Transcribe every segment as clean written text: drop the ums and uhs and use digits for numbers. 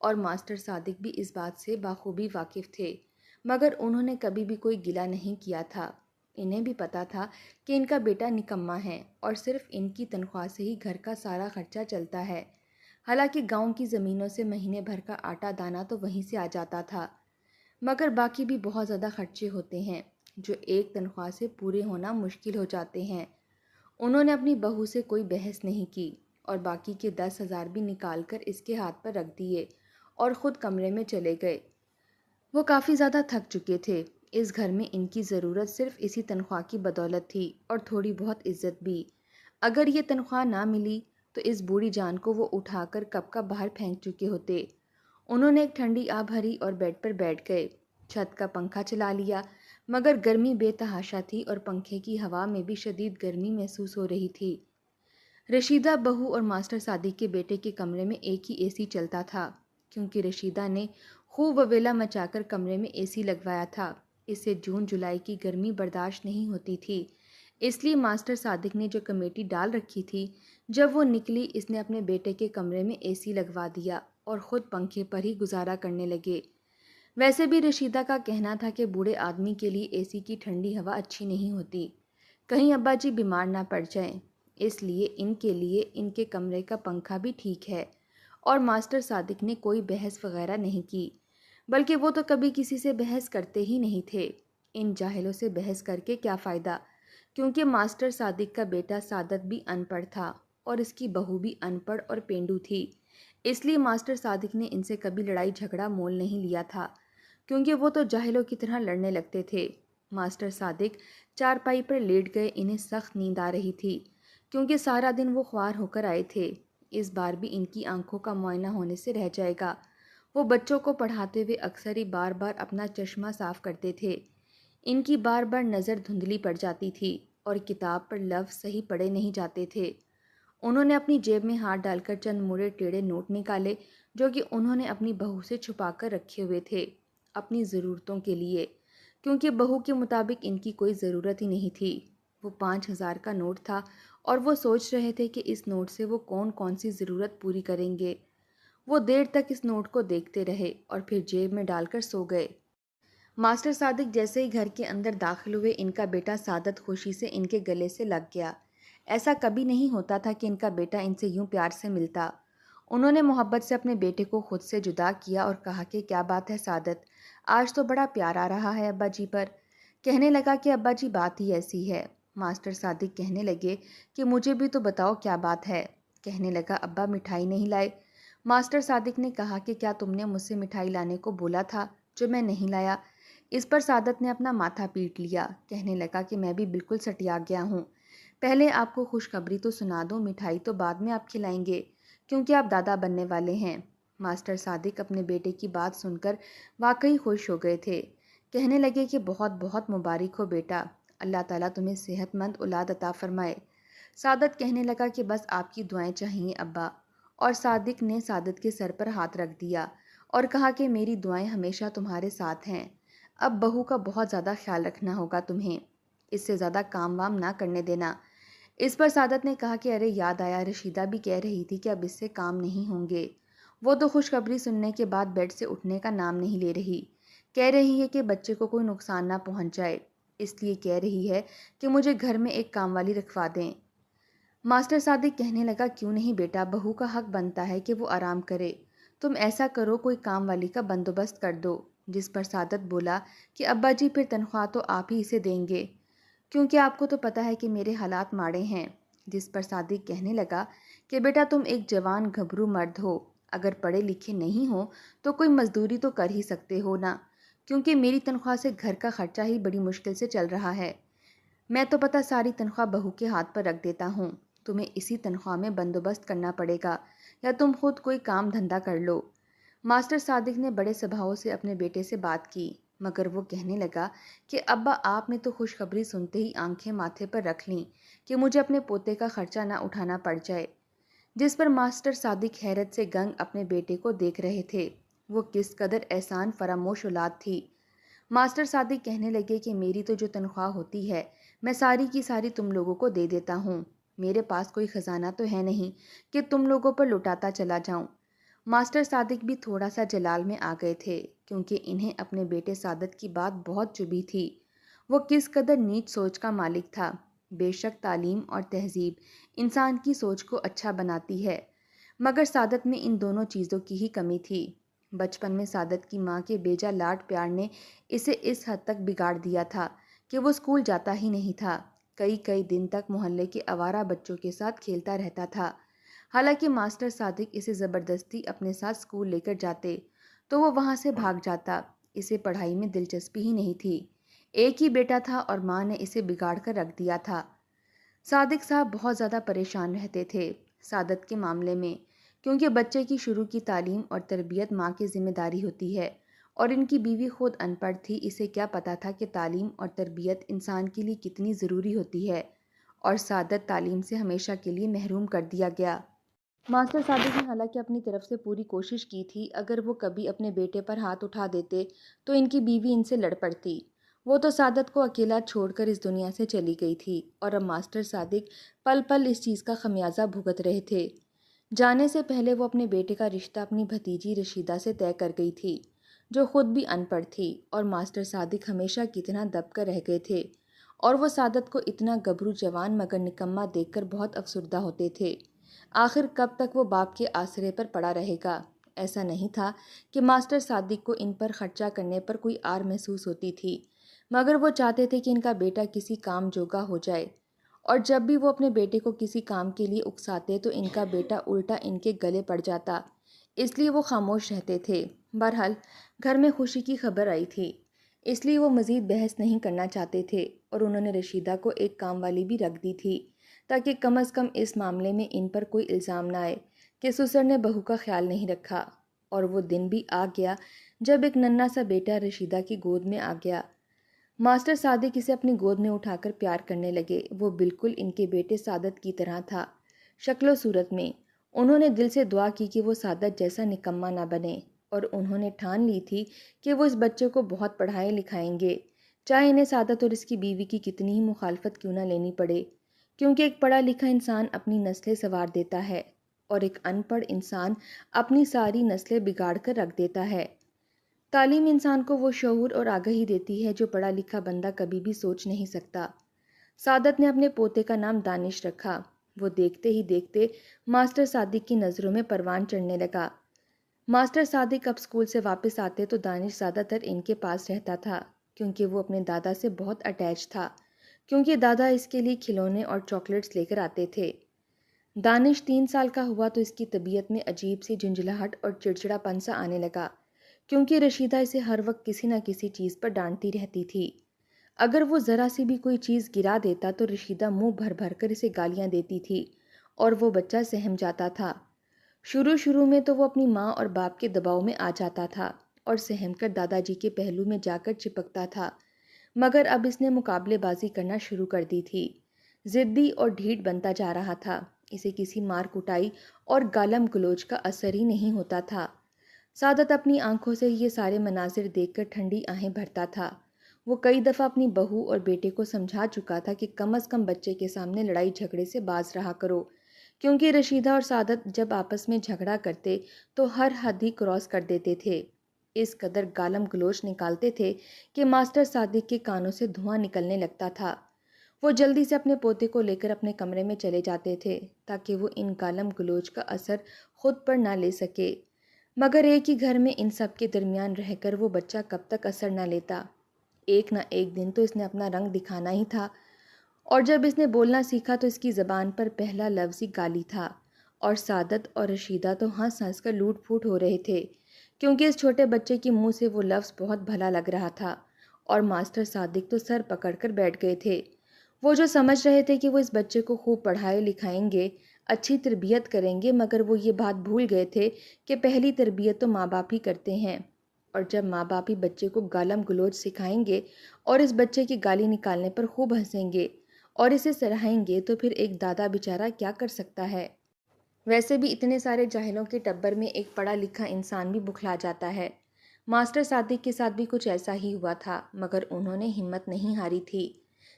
اور ماسٹر صادق بھی اس بات سے بخوبی واقف تھے، مگر انہوں نے کبھی بھی کوئی گلہ نہیں کیا تھا۔ انہیں بھی پتا تھا کہ ان کا بیٹا نکما ہے اور صرف ان کی تنخواہ سے ہی گھر کا سارا خرچہ چلتا ہے۔ حالانکہ گاؤں کی زمینوں سے مہینے بھر کا آٹا دانا تو وہیں سے آ جاتا تھا، مگر باقی بھی بہت زیادہ خرچے ہوتے ہیں جو ایک تنخواہ سے پورے ہونا مشکل ہو جاتے ہیں۔ انہوں نے اپنی بہو سے کوئی بحث نہیں کی اور باقی کے 10,000 بھی نکال کر اس کے ہاتھ پر رکھ دیے اور خود کمرے میں چلے گئے۔ وہ کافی زیادہ تھک چکے تھے۔ اس گھر میں ان کی ضرورت صرف اسی تنخواہ کی بدولت تھی اور تھوڑی بہت عزت بھی۔ اگر یہ تنخواہ نہ ملی تو اس بوڑھی جان کو وہ اٹھا کر کب کا باہر پھینک چکے ہوتے۔ انہوں نے ایک ٹھنڈی آہ بھری اور بیڈ پر بیٹھ گئے۔ چھت کا پنکھا چلا لیا، مگر گرمی بے تحاشا تھی اور پنکھے کی ہوا میں بھی شدید گرمی محسوس ہو رہی تھی۔ رشیدہ بہو اور ماسٹر صادق کے بیٹے کے کمرے میں ایک ہی اے سی چلتا تھا، کیونکہ رشیدہ نے خوب وویلا مچا کر کمرے میں اے سی لگوایا تھا۔ اس سے جون جولائی کی گرمی برداشت نہیں ہوتی تھی، اس لیے ماسٹر صادق نے جو کمیٹی ڈال رکھی تھی، جب وہ نکلی اس نے اپنے بیٹے کے کمرے میں اے سی لگوا دیا اور خود پنکھے پر ہی گزارا کرنے لگے۔ ویسے بھی رشیدہ کا کہنا تھا کہ بوڑھے آدمی کے لیے اے سی کی ٹھنڈی ہوا اچھی نہیں ہوتی، کہیں ابا جی بیمار نہ پڑ جائیں، اس لیے ان کے کمرے کا پنکھا بھی ٹھیک ہے۔ اور ماسٹر صادق نے کوئی بحث وغیرہ نہیں کی، بلکہ وہ تو کبھی کسی سے بحث کرتے ہی نہیں تھے۔ ان جاہلوں سے بحث کر کے کیا فائدہ، کیونکہ ماسٹر صادق کا بیٹا سعادت بھی ان پڑھ تھا اور اس کی بہو بھی ان پڑھ اور پینڈو تھی، اس لیے ماسٹر صادق نے ان سے کبھی لڑائی جھگڑا مول نہیں لیا تھا، کیونکہ وہ تو جاہلوں کی طرح لڑنے لگتے تھے۔ ماسٹر صادق چارپائی پر لیٹ گئے، انہیں سخت نیند آ رہی تھی، کیونکہ سارا دن وہ خوار ہو کر آئے تھے۔ اس بار بھی ان کی آنکھوں کا معائنہ ہونے سے رہ جائے گا۔ وہ بچوں کو پڑھاتے ہوئے اکثر ہی بار بار اپنا چشمہ صاف کرتے تھے۔ ان کی بار بار نظر دھندلی پڑ جاتی تھی اور کتاب پر لفظ صحیح پڑھے نہیں جاتے تھے۔ انہوں نے اپنی جیب میں ہاتھ ڈال کر چند موڑے ٹیڑھے نوٹ نکالے جو کہ انہوں نے اپنی بہو سے چھپا کر رکھے ہوئے تھے، اپنی ضرورتوں کے لیے، کیونکہ بہو کے مطابق ان کی کوئی ضرورت ہی نہیں تھی۔ وہ 5,000 کا نوٹ تھا اور وہ سوچ رہے تھے کہ اس نوٹ سے وہ کون سی ضرورت پوری کریں گے۔ وہ دیر تک اس نوٹ کو دیکھتے رہے اور پھر جیب میں ڈال کر سو گئے۔ ماسٹر صادق جیسے ہی گھر کے اندر داخل ہوئے، ان کا بیٹا سعادت خوشی سے ان کے گلے سے لگ گیا۔ ایسا کبھی نہیں ہوتا تھا کہ ان کا بیٹا ان سے یوں پیار سے ملتا۔ انہوں نے محبت سے اپنے بیٹے کو خود سے جدا کیا اور کہا کہ کیا بات ہے سعادت، آج تو بڑا پیار آ رہا ہے ابا جی پر۔ کہنے لگا کہ ابا جی بات ہی ایسی ہے۔ ماسٹر صادق کہنے لگے کہ مجھے بھی تو بتاؤ کیا بات ہے۔ کہنے لگا ابا مٹھائی نہیں لائے۔ ماسٹر صادق نے کہا کہ کیا تم نے مجھ سے مٹھائی لانے کو بولا تھا جو میں نہیں لایا؟ اس پر سعادت نے اپنا ماتھا پیٹ لیا، کہنے لگا کہ میں بھی بالکل سٹیا گیا ہوں۔ پہلے آپ کو خوشخبری تو سنا دوں، مٹھائی تو بعد میں آپ کھلائیں گے، کیونکہ آپ دادا بننے والے ہیں۔ ماسٹر صادق اپنے بیٹے کی بات سن کر واقعی خوش ہو گئے تھے، کہنے لگے کہ بہت بہت مبارک ہو بیٹا، اللہ تعالیٰ تمہیں صحت مند اولاد عطا فرمائے۔ سعادت کہنے لگا کہ بس آپ کی دعائیں چاہیے ابا، اور صادق نے سعادت کے سر پر ہاتھ رکھ دیا اور کہا کہ میری دعائیں ہمیشہ تمہارے ساتھ ہیں۔ اب بہو کا بہت زیادہ خیال رکھنا ہوگا تمہیں، اس سے زیادہ کام وام نہ کرنے دینا۔ اس پر سعادت نے کہا کہ ارے یاد آیا، رشیدہ بھی کہہ رہی تھی کہ اب اس سے کام نہیں ہوں گے۔ وہ تو خوشخبری سننے کے بعد بیڈ سے اٹھنے کا نام نہیں لے رہی، کہہ رہی ہے کہ بچے کو کوئی نقصان نہ پہنچ جائے، اس لیے کہہ رہی ہے کہ مجھے گھر میں ایک کام والی رکھوا دیں۔ ماسٹر صادق کہنے لگا کیوں نہیں بیٹا، بہو کا حق بنتا ہے کہ وہ آرام کرے، تم ایسا کرو کوئی کام والی کا بندوبست کر دو۔ جس پر سعادت بولا کہ ابا جی پھر تنخواہ تو آپ ہی اسے دیں گے، کیونکہ آپ کو تو پتہ ہے کہ میرے حالات ماڑے ہیں۔ جس پر صادق کہنے لگا کہ بیٹا تم ایک جوان گھبرو مرد ہو، اگر پڑھے لکھے نہیں ہو تو کوئی مزدوری تو کر ہی سکتے ہو نا، کیونکہ میری تنخواہ سے گھر کا خرچہ ہی بڑی مشکل سے چل رہا ہے۔ میں تو پتہ ساری تنخواہ بہو کے ہاتھ پر رکھ دیتا ہوں، تمہیں اسی تنخواہ میں بندوبست کرنا پڑے گا، یا تم خود کوئی کام دھندا کر لو۔ ماسٹر صادق نے بڑے سبھاؤ سے اپنے بیٹے سے بات کی، مگر وہ کہنے لگا کہ ابا آپ نے تو خوشخبری سنتے ہی آنکھیں ماتھے پر رکھ لیں کہ مجھے اپنے پوتے کا خرچہ نہ اٹھانا پڑ جائے۔ جس پر ماسٹر صادق حیرت سے گنگ اپنے بیٹے کو دیکھ رہے تھے، وہ کس قدر احسان فراموش اولاد تھی۔ ماسٹر صادق کہنے لگے کہ میری تو جو تنخواہ ہوتی ہے میں ساری کی ساری تم لوگوں کو دے دیتا ہوں، میرے پاس کوئی خزانہ تو ہے نہیں کہ تم لوگوں پر لٹاتا چلا جاؤں۔ ماسٹر صادق بھی تھوڑا سا جلال میں آ گئے تھے کیونکہ انہیں اپنے بیٹے سعادت کی بات بہت چبھی تھی۔ وہ کس قدر نیچ سوچ کا مالک تھا۔ بے شک تعلیم اور تہذیب انسان کی سوچ کو اچھا بناتی ہے، مگر سعادت میں ان دونوں چیزوں کی ہی کمی تھی۔ بچپن میں سعادت کی ماں کے بیجا لاڈ پیار نے اسے اس حد تک بگاڑ دیا تھا کہ وہ اسکول جاتا ہی نہیں تھا۔ کئی دن تک محلے کے آوارہ بچوں کے ساتھ کھیلتا رہتا تھا۔ حالانکہ ماسٹر صادق اسے زبردستی اپنے ساتھ اسکول لے کر جاتے تو وہ وہاں سے بھاگ جاتا۔ اسے پڑھائی میں دلچسپی ہی نہیں تھی۔ ایک ہی بیٹا تھا اور ماں نے اسے بگاڑ کر رکھ دیا تھا۔ صادق صاحب بہت زیادہ پریشان رہتے تھے سعادت کے معاملے میں، کیونکہ بچے کی شروع کی تعلیم اور تربیت ماں کی ذمہ داری ہوتی ہے، اور ان کی بیوی خود ان پڑھ تھی۔ اسے کیا پتہ تھا کہ تعلیم اور تربیت انسان کے لیے کتنی ضروری ہوتی ہے، اور سعادت تعلیم سے ہمیشہ کے لیے محروم کر دیا گیا۔ ماسٹر صادق نے حالانکہ اپنی طرف سے پوری کوشش کی تھی، اگر وہ کبھی اپنے بیٹے پر ہاتھ اٹھا دیتے تو ان کی بیوی ان سے لڑ پڑتی۔ وہ تو سعادت کو اکیلا چھوڑ کر اس دنیا سے چلی گئی تھی، اور اب ماسٹر صادق پل پل اس چیز کا خمیازہ بھگت رہے تھے۔ جانے سے پہلے وہ اپنے بیٹے کا رشتہ اپنی بھتیجی رشیدہ سے طے کر گئی تھی، جو خود بھی ان پڑھ تھی، اور ماسٹر صادق ہمیشہ کتنا دب کر رہ گئے تھے، اور وہ سعادت کو اتنا گبرو جوان مگر نکما دیکھ کر بہت افسردہ ہوتے تھے۔ آخر کب تک وہ باپ کے آسرے پر پڑا رہے گا؟ ایسا نہیں تھا کہ ماسٹر صادق کو ان پر خرچہ کرنے پر کوئی آر محسوس ہوتی تھی، مگر وہ چاہتے تھے کہ ان کا بیٹا کسی کام جوگا ہو جائے، اور جب بھی وہ اپنے بیٹے کو کسی کام کے لیے اکساتے تو ان کا بیٹا الٹا ان کے گلے پڑ جاتا، اس لیے وہ خاموش رہتے تھے۔ بہرحال گھر میں خوشی کی خبر آئی تھی، اس لیے وہ مزید بحث نہیں کرنا چاہتے تھے، اور انہوں نے رشیدہ کو ایک کام والی بھی رکھ دی تھی تاکہ کم از کم اس معاملے میں ان پر کوئی الزام نہ آئے کہ سسر نے بہو کا خیال نہیں رکھا۔ اور وہ دن بھی آ گیا جب ایک ننھا سا بیٹا رشیدہ کی گود میں آ گیا۔ ماسٹر صادق اسے اپنی گود میں اٹھا کر پیار کرنے لگے۔ وہ بالکل ان کے بیٹے سعادت کی طرح تھا شکل و صورت میں۔ انہوں نے دل سے دعا کی کہ وہ سعادت جیسا نکما نہ بنے، اور انہوں نے ٹھان لی تھی کہ وہ اس بچے کو بہت پڑھائیں لکھائیں گے، چاہے انہیں سعادت اور اس کی بیوی کی کتنی ہی مخالفت کیوں نہ لینی پڑے، کیونکہ ایک پڑھا لکھا انسان اپنی نسلیں سنوار دیتا ہے، اور ایک ان پڑھ انسان اپنی ساری نسلیں بگاڑ کر رکھ دیتا ہے۔ تعلیم انسان کو وہ شعور اور آگہی دیتی ہے جو پڑھا لکھا بندہ کبھی بھی سوچ نہیں سکتا۔ سعادت نے اپنے پوتے کا نام دانش رکھا۔ وہ دیکھتے ہی دیکھتے ماسٹر صادق کی نظروں میں پروان چڑھنے لگا۔ ماسٹر صادق اب اسکول سے واپس آتے تو دانش زیادہ تر ان کے پاس رہتا تھا، کیونکہ وہ اپنے دادا سے بہت اٹیچ تھا، کیونکہ دادا اس کے لیے کھلونے اور چاکلیٹس لے کر آتے تھے۔ دانش 3 سال کا ہوا تو اس کی طبیعت میں عجیب سی جھنجھلاہٹ اور چڑچڑا پن سا آنے لگا، کیونکہ رشیدہ اسے ہر وقت کسی نہ کسی چیز پر ڈانٹتی رہتی تھی۔ اگر وہ ذرا سی بھی کوئی چیز گرا دیتا تو رشیدہ منہ بھر بھر کر اسے گالیاں دیتی تھی، اور وہ بچہ سہم جاتا تھا۔ شروع میں تو وہ اپنی ماں اور باپ کے دباؤ میں آ جاتا تھا اور سہم کر دادا جی کے پہلو میں جا کر چپکتا تھا، مگر اب اس نے مقابلے بازی کرنا شروع کر دی تھی۔ ضدی اور ڈھیٹ بنتا جا رہا تھا۔ اسے کسی مار کٹائی اور گالم گلوچ کا اثر ہی نہیں ہوتا تھا۔ سعادت اپنی آنکھوں سے یہ سارے مناظر دیکھ کر ٹھنڈی آہیں بھرتا تھا۔ وہ کئی دفعہ اپنی بہو اور بیٹے کو سمجھا چکا تھا کہ کم از کم بچے کے سامنے لڑائی جھگڑے سے باز رہا کرو، کیونکہ رشیدہ اور سعادت جب آپس میں جھگڑا کرتے تو ہر حد ہی کراس کر دیتے تھے۔ اس قدر گالم گلوچ نکالتے تھے کہ ماسٹر صادق کے کانوں سے دھواں نکلنے لگتا تھا۔ وہ جلدی سے اپنے پوتے کو لے کر اپنے کمرے میں چلے جاتے تھے تاکہ وہ ان گالم گلوچ کا اثر خود پر نہ لے سکے، مگر ایک ہی گھر میں ان سب کے درمیان رہ کر وہ بچہ کب تک اثر نہ لیتا۔ ایک نہ ایک دن تو اس نے اپنا رنگ دکھانا ہی تھا، اور جب اس نے بولنا سیکھا تو اس کی زبان پر پہلا لفظ ہی گالی تھا، اور سعادت اور رشیدہ تو ہنس ہنس کر لوٹ پھوٹ ہو رہے تھے، کیونکہ اس چھوٹے بچے کے منہ سے وہ لفظ بہت بھلا لگ رہا تھا، اور ماسٹر صادق تو سر پکڑ کر بیٹھ گئے تھے۔ وہ جو سمجھ رہے تھے کہ وہ اس بچے کو خوب پڑھائے لکھائیں گے، اچھی تربیت کریں گے، مگر وہ یہ بات بھول گئے تھے کہ پہلی تربیت تو ماں باپ ہی کرتے ہیں، اور جب ماں باپ ہی بچے کو گالم گلوچ سکھائیں گے اور اس بچے کی گالی نکالنے پر خوب ہنسیں گے اور اسے سراہیں گے تو پھر ایک دادا بیچارہ کیا کر سکتا ہے؟ ویسے بھی اتنے سارے جاہلوں کے ٹبر میں ایک پڑھا لکھا انسان بھی بکھلا جاتا ہے۔ ماسٹر صادق کے ساتھ بھی کچھ ایسا ہی ہوا تھا، مگر انہوں نے ہمت نہیں ہاری تھی۔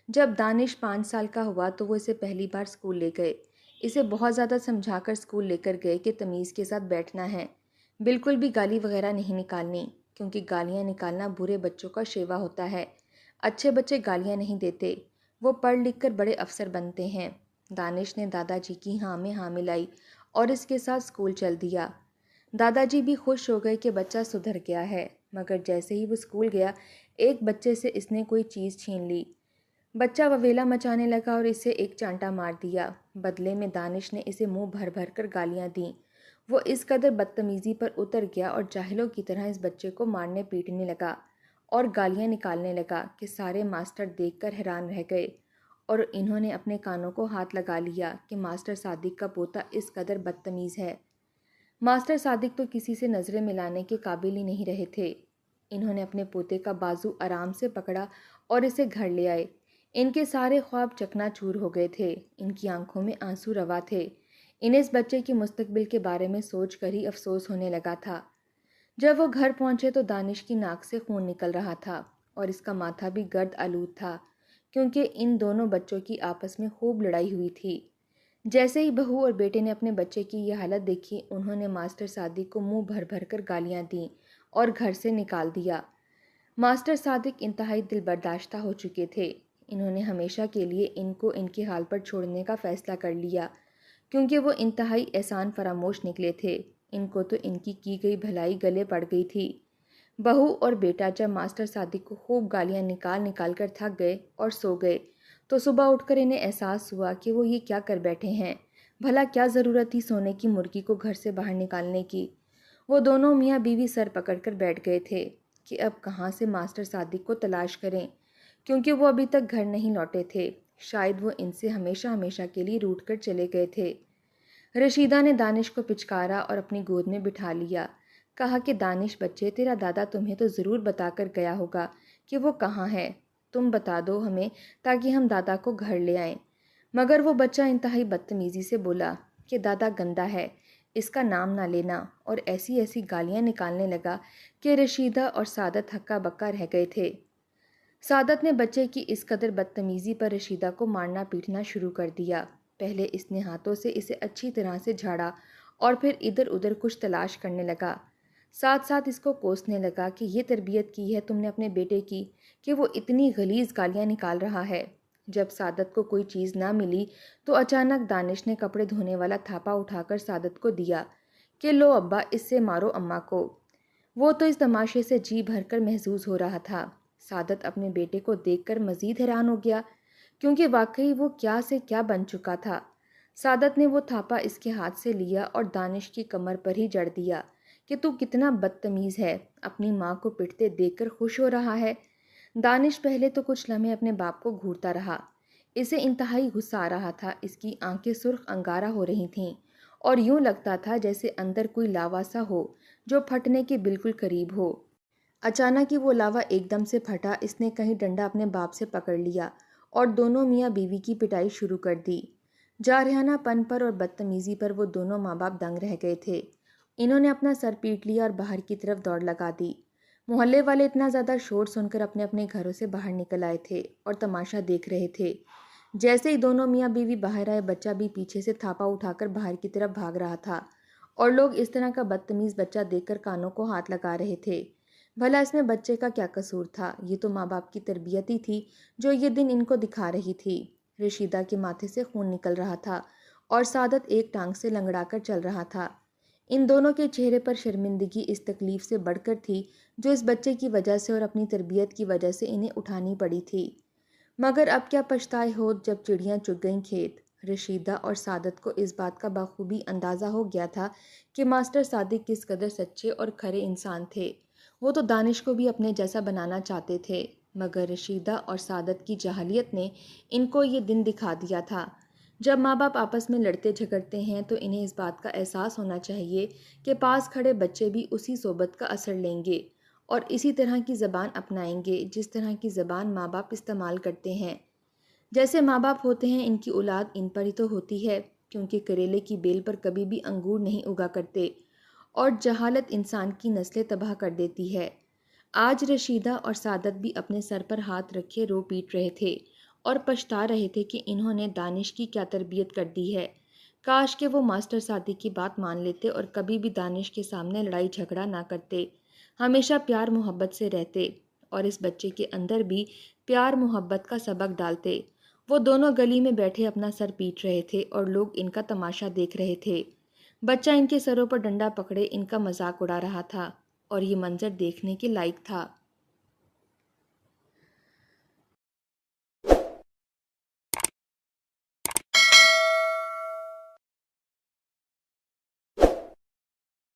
جب دانش 5 سال کا ہوا تو وہ اسے پہلی بار اسکول لے گئے۔ اسے بہت زیادہ سمجھا کر اسکول لے کر گئے کہ تمیز کے ساتھ بیٹھنا ہے، بالکل بھی گالی وغیرہ نہیں نکالنی، کیونکہ گالیاں نکالنا برے بچوں کا شیوا ہوتا ہے۔ اچھے بچے گالیاں نہیں دیتے، وہ پڑھ لکھ کر بڑے افسر بنتے ہیں۔ دانش نے دادا جی کی ہاں میں ہاں ملائی اور اس کے ساتھ اسکول چل دیا۔ دادا جی بھی خوش ہو گئے کہ بچہ سدھر گیا ہے، مگر جیسے ہی وہ اسکول گیا ایک بچے سے اس نے کوئی چیز چھین لی۔ بچہ وویلا مچانے لگا اور اسے ایک چانٹا مار دیا۔ بدلے میں دانش نے اسے منہ بھر بھر کر گالیاں دیں۔ وہ اس قدر بدتمیزی پر اتر گیا اور جاہلوں کی طرح اس بچے کو مارنے پیٹنے لگا اور گالیاں نکالنے لگا کہ سارے ماسٹر دیکھ کر حیران رہ گئے اور انہوں نے اپنے کانوں کو ہاتھ لگا لیا کہ ماسٹر صادق کا پوتا اس قدر بدتمیز ہے۔ ماسٹر صادق تو کسی سے نظریں ملانے کے قابل ہی نہیں رہے تھے۔ انہوں نے اپنے پوتے کا بازو آرام سے پکڑا اور اسے گھر لے آئے۔ ان کے سارے خواب چکنا چور ہو گئے تھے، ان کی آنکھوں میں آنسو روا تھے۔ انہیں اس بچے کے مستقبل کے بارے میں سوچ کر ہی افسوس ہونے لگا تھا۔ جب وہ گھر پہنچے تو دانش کی ناک سے خون نکل رہا تھا اور اس کا ماتھا بھی گرد آلود تھا، کیونکہ ان دونوں بچوں کی آپس میں خوب لڑائی ہوئی تھی۔ جیسے ہی بہو اور بیٹے نے اپنے بچے کی یہ حالت دیکھی، انہوں نے ماسٹر صادق کو منہ بھر بھر کر گالیاں دیں اور گھر سے نکال دیا۔ ماسٹر صادق انتہائی دل برداشتہ ہو چکے تھے۔ انہوں نے ہمیشہ کے لیے ان کو ان کے حال پر چھوڑنے کا فیصلہ کر لیا، کیونکہ وہ انتہائی احسان فراموش نکلے تھے۔ ان کو تو ان کی گئی بھلائی گلے پڑ گئی تھی۔ بہو اور بیٹا جب ماسٹر صادق کو خوب گالیاں نکال نکال کر تھک گئے اور سو گئے تو صبح اٹھ کر انہیں احساس ہوا کہ وہ یہ کیا کر بیٹھے ہیں، بھلا کیا ضرورت تھی سونے کی مرغی کو گھر سے باہر نکالنے کی۔ وہ دونوں میاں بیوی سر پکڑ کر بیٹھ گئے تھے کہ اب کہاں سے ماسٹر صادق کو تلاش کریں، کیونکہ وہ ابھی تک گھر نہیں لوٹے تھے۔ شاید وہ ان سے ہمیشہ ہمیشہ کے لیے روٹھ کر چلے گئے تھے۔ رشیدہ نے دانش کو پچکارا اور اپنی گود میں بٹھا لیا۔ کہا کہ دانش بچے، تیرا دادا تمہیں تو ضرور بتا کر گیا ہوگا کہ وہ کہاں ہے، تم بتا دو ہمیں تاکہ ہم دادا کو گھر لے آئیں۔ مگر وہ بچہ انتہائی بدتمیزی سے بولا کہ دادا گندا ہے، اس کا نام نہ لینا، اور ایسی ایسی گالیاں نکالنے لگا کہ رشیدہ اور سعادت ہکا بکا رہ گئے تھے۔ سعادت نے بچے کی اس قدر بدتمیزی پر رشیدہ کو مارنا پیٹنا شروع کر دیا۔ پہلے اس نے ہاتھوں سے اسے اچھی طرح سے جھاڑا اور پھر ادھر ادھر کچھ تلاش کرنے لگا۔ ساتھ ساتھ اس کو کوسنے لگا کہ یہ تربیت کی ہے تم نے اپنے بیٹے کی کہ وہ اتنی غلیظ گالیاں نکال رہا ہے۔ جب سعادت کو کوئی چیز نہ ملی تو اچانک دانش نے کپڑے دھونے والا تھاپا اٹھا کر سعادت کو دیا کہ لو ابا، اس سے مارو اماں کو۔ وہ تو اس تماشے سے جی بھر کر محظوظ ہو رہا تھا۔ سعادت اپنے بیٹے کو دیکھ کر مزید حیران ہو گیا، کیونکہ واقعی وہ کیا سے کیا بن چکا تھا۔ سعادت نے وہ تھاپا اس کے ہاتھ سے لیا اور دانش کی کمر پر ہی جڑ دیا کہ تو کتنا بدتمیز ہے، اپنی ماں کو پٹتے دیکھ کر خوش ہو رہا ہے۔ دانش پہلے تو کچھ لمحے اپنے باپ کو گھورتا رہا۔ اسے انتہائی غصہ آ رہا تھا، اس کی آنکھیں سرخ انگارہ ہو رہی تھیں اور یوں لگتا تھا جیسے اندر کوئی لاوا سا ہو جو پھٹنے کے بالکل قریب ہو۔ اچانک ہی وہ لاوا ایک دم سے پھٹا۔ اس نے کہیں ڈنڈا اپنے باپ سے پکڑ لیا اور دونوں میاں بیوی کی پٹائی شروع کر دی۔ جارحانہ پن پر اور بدتمیزی پر وہ دونوں ماں باپ دنگ رہ گئے تھے۔ انہوں نے اپنا سر پیٹ لیا اور باہر کی طرف دوڑ لگا دی۔ محلے والے اتنا زیادہ شور سن کر اپنے اپنے گھروں سے باہر نکل آئے تھے اور تماشا دیکھ رہے تھے۔ جیسے ہی دونوں میاں بیوی باہر آئے، بچہ بھی پیچھے سے تھاپا اٹھا کر باہر کی طرف بھاگ رہا تھا اور لوگ اس طرح کا بدتمیز بچہ دیکھ کر کانوں کو ہاتھ لگا رہے تھے۔ بھلا اس میں بچے کا کیا قصور تھا؟ یہ تو ماں باپ کی تربیت ہی تھی جو یہ دن ان کو دکھا رہی تھی۔ رشیدہ کے ماتھے سے خون نکل رہا تھا اور سعادت ایک ٹانگ سے لنگڑا کر چل رہا تھا۔ ان دونوں کے چہرے پر شرمندگی اس تکلیف سے بڑھ کر تھی جو اس بچے کی وجہ سے اور اپنی تربیت کی وجہ سے انہیں اٹھانی پڑی تھی۔ مگر اب کیا پچھتائے ہوت جب چڑیاں چگ گئیں کھیت۔ رشیدہ اور سعادت کو اس بات کا بخوبی اندازہ ہو گیا تھا کہ ماسٹر صادق کس قدر سچے اور کھرے انسان تھے۔ وہ تو دانش کو بھی اپنے جیسا بنانا چاہتے تھے، مگر رشیدہ اور سعادت کی جاہلیت نے ان کو یہ دن دکھا دیا تھا۔ جب ماں باپ آپس میں لڑتے جھگڑتے ہیں تو انہیں اس بات کا احساس ہونا چاہیے کہ پاس کھڑے بچے بھی اسی صحبت کا اثر لیں گے اور اسی طرح کی زبان اپنائیں گے جس طرح کی زبان ماں باپ استعمال کرتے ہیں۔ جیسے ماں باپ ہوتے ہیں، ان کی اولاد ان پر ہی تو ہوتی ہے، کیونکہ کریلے کی بیل پر کبھی بھی انگور نہیں اگا کرتے اور جہالت انسان کی نسلیں تباہ کر دیتی ہے۔ آج رشیدہ اور سعادت بھی اپنے سر پر ہاتھ رکھے رو پیٹ رہے تھے اور پچھتا رہے تھے کہ انہوں نے دانش کی کیا تربیت کر دی ہے۔ کاش کہ وہ ماسٹر سعدی کی بات مان لیتے اور کبھی بھی دانش کے سامنے لڑائی جھگڑا نہ کرتے، ہمیشہ پیار محبت سے رہتے اور اس بچے کے اندر بھی پیار محبت کا سبق ڈالتے۔ وہ دونوں گلی میں بیٹھے اپنا سر پیٹ رہے تھے اور لوگ ان کا تماشا دیکھ رہے تھے۔ بچہ ان کے سروں پر ڈنڈا پکڑے ان کا مذاق اڑا رہا تھا اور یہ منظر دیکھنے کے لائق تھا۔